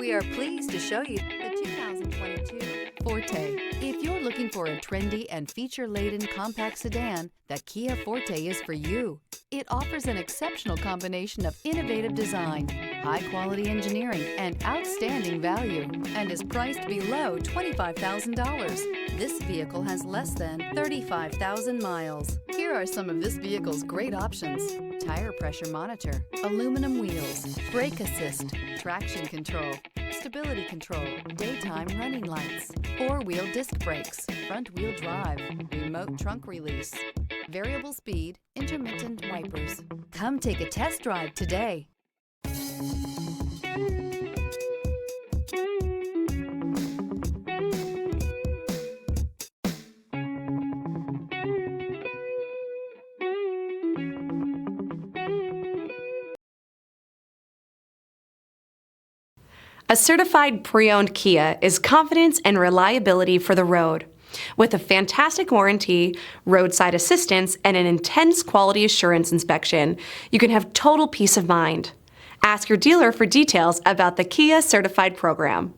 We are pleased to show you the 2022 Forte. If you're looking for a trendy and feature-laden compact sedan, the Kia Forte is for you. It offers an exceptional combination of innovative design, high-quality engineering, and outstanding value, and is priced below $25,000. This vehicle has less than 35,000 miles. Here are some of this vehicle's great options: tire pressure monitor, aluminum wheels, brake assist, traction control, stability control, daytime running lights, four-wheel disc brakes, front-wheel drive, remote trunk release, variable speed, intermittent wipers. Come take a test drive today. A certified pre-owned Kia is confidence and reliability for the road. With a fantastic warranty, roadside assistance, and an intense quality assurance inspection, you can have total peace of mind. Ask your dealer for details about the Kia Certified program.